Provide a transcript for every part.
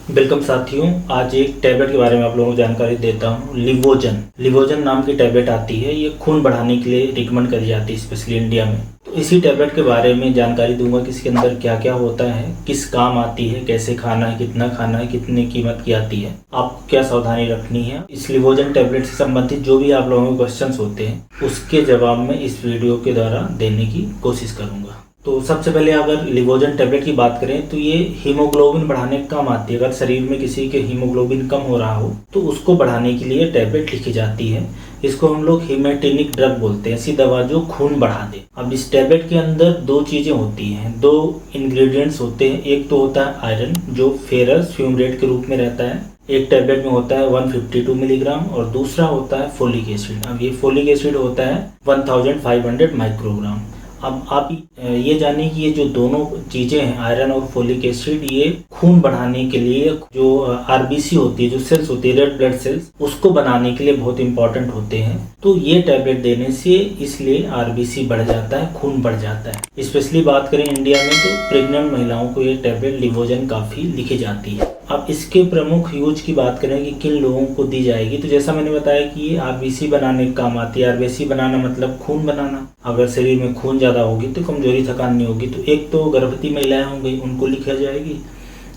Welcome साथियों, आज एक टैबलेट के बारे में आप लोगों को जानकारी देता हूँ। लिवोजन नाम की टैबलेट आती है। ये खून बढ़ाने के लिए रिकमेंड करी जाती है, स्पेशली इंडिया में। तो इसी टैबलेट के बारे में जानकारी दूंगा कि इसके अंदर क्या क्या होता है, किस काम आती है, कैसे खाना है, कितना खाना है, कितने कीमत की आती है, आपको क्या सावधानी रखनी है। इस लिवोजन टैबलेट से संबंधित जो भी आप लोगों के क्वेश्चंस होते हैं उसके जवाब में इस वीडियो के द्वारा देने की कोशिश करूंगा। तो सबसे पहले अगर लिवोजन टैबलेट की बात करें तो ये हीमोग्लोबिन बढ़ाने का काम आती है। अगर शरीर में किसी के हीमोग्लोबिन कम हो रहा हो तो उसको बढ़ाने के लिए टैबलेट लिखी जाती है। इसको हम लोग हीमेटेनिक ड्रग बोलते हैं, ऐसी दवा जो खून बढ़ा दे। अब इस टैबलेट के अंदर दो चीजें होती हैं, दो इंग्रेडिएंट्स होते हैं। एक तो होता है आयरन, जो फेरस फ्यूमरेट के रूप में रहता है। एक टैबलेट में होता है 152 मिलीग्राम, और दूसरा होता है फोलिक एसिड। अब ये फोलिक एसिड होता है 1500 माइक्रोग्राम। अब आप ये जानिए कि ये जो दोनों चीजें हैं, आयरन और फोलिक एसिड, ये खून बढ़ाने के लिए, जो आरबीसी होती है, जो सेल्स होती है, रेड ब्लड सेल्स, उसको बनाने के लिए बहुत इंपॉर्टेंट होते हैं। तो ये टैबलेट देने से इसलिए आरबीसी बढ़ जाता है, खून बढ़ जाता है। स्पेशली बात करें इंडिया में तो प्रेग्नेंट महिलाओं को ये टैबलेट लिवोजन काफी लिखी जाती है। अब इसके प्रमुख यूज की बात करें कि किन लोगों को दी जाएगी, तो जैसा मैंने बताया कि ये आरबीसी बनाने का काम आती है। आरबीसी बनाना मतलब खून बनाना। अगर शरीर में खून ज़्यादा होगी तो कमजोरी थकान नहीं होगी। तो एक तो गर्भवती महिलाएं हो गई, उनको लिखा जाएगी।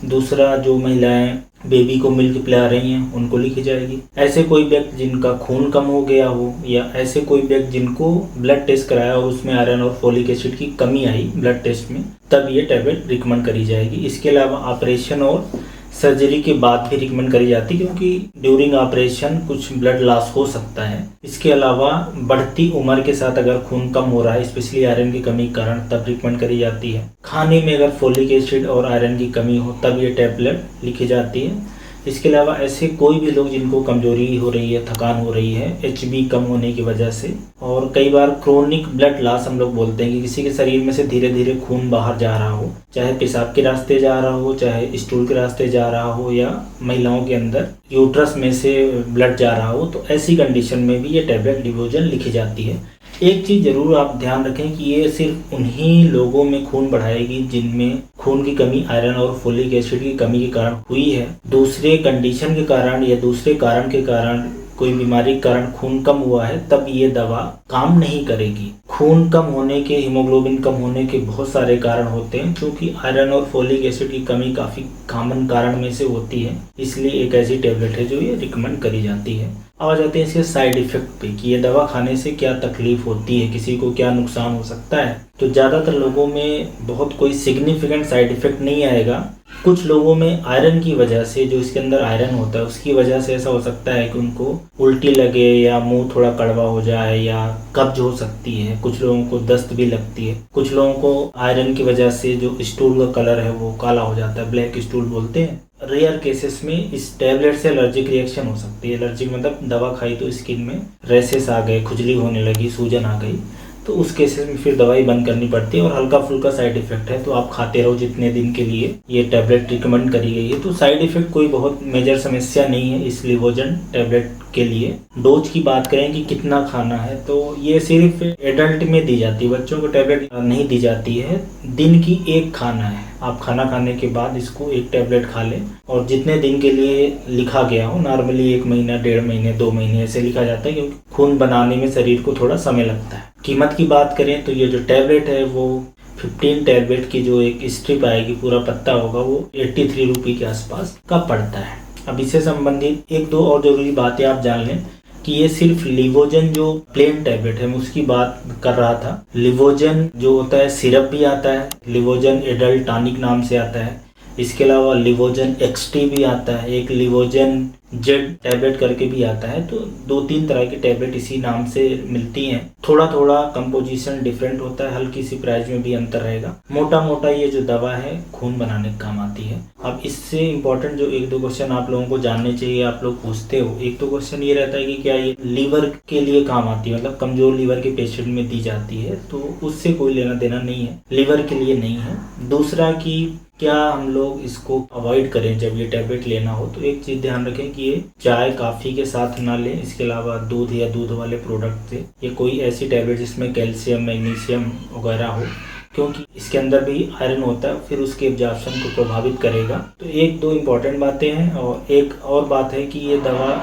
दूसरा, जो महिलाएं बेबी को मिल्क पिला रही हैं उनको लिखी जाएगी। ऐसे कोई व्यक्ति जिनका खून कम हो गया हो, या ऐसे कोई व्यक्ति जिनको ब्लड टेस्ट कराया और उसमें आयरन और फोलिक एसिड की कमी आई ब्लड टेस्ट में, तब ये टैबलेट रिकमेंड करी जाएगी। इसके अलावा ऑपरेशन और सर्जरी के बाद भी रिकमेंड करी जाती है, क्योंकि ड्यूरिंग ऑपरेशन कुछ ब्लड लॉस हो सकता है। इसके अलावा बढ़ती उम्र के साथ अगर खून कम हो रहा है, स्पेशली आयरन की कमी के कारण, तब रिकमेंड करी जाती है। खाने में अगर फोलिक एसिड और आयरन की कमी हो तब ये टैबलेट लिखी जाती है। इसके अलावा ऐसे कोई भी लोग जिनको कमजोरी हो रही है, थकान हो रही है एचबी कम होने की वजह से, और कई बार क्रोनिक ब्लड लॉस हम लोग बोलते हैं कि किसी के शरीर में से धीरे धीरे खून बाहर जा रहा हो, चाहे पेशाब के रास्ते जा रहा हो, चाहे स्टूल के रास्ते जा रहा हो, या महिलाओं के अंदर यूट्रस में से ब्लड जा रहा हो, तो ऐसी कंडीशन में भी ये टैबलेट लिवोजन लिखी जाती है। एक चीज जरूर आप ध्यान रखें कि ये सिर्फ उन्हीं लोगों में खून बढ़ाएगी जिनमें खून की कमी आयरन और फोलिक एसिड की कमी के कारण हुई है। दूसरे कंडीशन के कारण या दूसरे कारण के कारण, कोई बीमारी के कारण खून कम हुआ है, तब ये दवा काम नहीं करेगी। खून कम होने के, हीमोग्लोबिन कम होने के बहुत सारे कारण होते हैं, क्योंकि आयरन और फोलिक एसिड की कमी काफी कॉमन कारण में से होती है। इसलिए एक ऐसी टैबलेट है जो ये रिकमेंड करी जाती है। अब आ जाते हैं इसके साइड इफेक्ट पे कि ये दवा खाने से क्या तकलीफ होती है, किसी को क्या नुकसान हो सकता है। तो ज्यादातर लोगों में बहुत कोई सिग्निफिकेंट साइड इफेक्ट नहीं आएगा। कुछ लोगों में आयरन की वजह से, जो इसके अंदर आयरन होता है उसकी वजह से ऐसा हो सकता है कि उनको उल्टी लगे, या मुंह थोड़ा कड़वा हो जाए, या कब्ज हो सकती है। कुछ लोगों को दस्त भी लगती है। कुछ लोगों को आयरन की वजह से जो स्टूल का कलर है वो काला हो जाता है, ब्लैक स्टूल बोलते हैं। रेयर केसेस में इस टैबलेट से एलर्जिक रिएक्शन हो सकती है। एलर्जिक मतलब दवा खाई तो स्किन में रैसेस आ गए, खुजली होने लगी, सूजन आ गई, तो उस केसेस में फिर दवाई बंद करनी पड़ती है। और हल्का फुल्का साइड इफेक्ट है तो आप खाते रहो जितने दिन के लिए ये टैबलेट रिकमेंड करी गई है। तो साइड इफेक्ट कोई बहुत मेजर समस्या नहीं है इस लिवोजन टैबलेट के लिए। डोज की बात करें कि कितना खाना है, तो ये सिर्फ एडल्ट में दी जाती है, बच्चों को टैबलेट नहीं दी जाती है। दिन की एक खाना है, आप खाना खाने के बाद इसको एक टैबलेट खा लें, और जितने दिन के लिए लिखा गया हो, नॉर्मली 1 महीना, 1.5 महीने, 2 महीने ऐसे लिखा जाता है, क्योंकि खून बनाने में शरीर को थोड़ा समय लगता है। कीमत की बात करें तो ये जो टैबलेट है वो 15 टैबलेट की जो एक स्ट्रिप आएगी, पूरा पत्ता होगा, वो 83 रुपये के आसपास का पड़ता है। अब इससे संबंधित एक दो और जरूरी बातें आप जान लें कि ये सिर्फ लिवोजन जो प्लेन टैबलेट है मैं उसकी बात कर रहा था। लिवोजन जो होता है सिरप भी आता है, लिवोजन एडल्ट टॉनिक नाम से आता है। इसके अलावा लिवोजन एक्सटी भी आता है, एक लिवोजन जेड टैबलेट करके भी आता है। तो 2-3 तरह की टैबलेट इसी नाम से मिलती हैं। थोड़ा थोड़ा कंपोजिशन डिफरेंट होता है, हल्की सी प्राइस में भी अंतर रहेगा। मोटा मोटा ये जो दवा है खून बनाने का काम आती है। अब इससे इम्पोर्टेंट जो 1-2 क्वेश्चन आप लोगों को जानने चाहिए, आप लोग पूछते हो। एक तो क्वेश्चन ये रहता है कि क्या ये लीवर के लिए काम आती है, मतलब कमजोर लीवर के पेशेंट में दी जाती है, तो उससे कोई लेना देना नहीं है, लीवर के लिए नहीं है। दूसरा कि क्या हम लोग इसको अवॉइड करें जब ये टैबलेट लेना हो, तो एक चीज ध्यान रखें कि ये चाय कॉफी के साथ ना लें। इसके अलावा दूध या दूध वाले प्रोडक्ट से, ये कोई ऐसी टैबलेट जिसमें कैल्शियम, मैग्नीशियम वगैरह हो, क्योंकि इसके अंदर भी आयरन होता है, फिर उसके एब्जॉर्प्शन को प्रभावित करेगा। तो एक दो इम्पॉर्टेंट बातें हैं, और एक और बात है कि ये दवा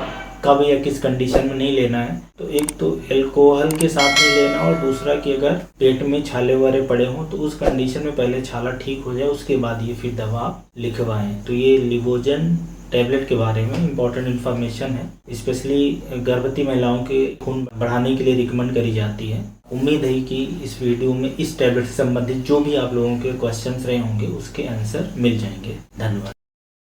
कब या किस कंडीशन में नहीं लेना है। तो एक तो अल्कोहल के साथ नहीं लेना, और दूसरा कि अगर पेट में छाले वगैरह पड़े हों तो उस कंडीशन में पहले छाला ठीक हो जाए, उसके बाद ये फिर दवा आप लिखवाएं। तो ये लिवोजन टैबलेट के बारे में इम्पॉर्टेंट इन्फॉर्मेशन है। स्पेशली गर्भवती महिलाओं के खून बढ़ाने के लिए रिकमेंड करी जाती है। उम्मीद है कि इस वीडियो में इस टैबलेट से संबंधित जो भी आप लोगों के क्वेश्चंस रहे होंगे उसके आंसर मिल जाएंगे। धन्यवाद।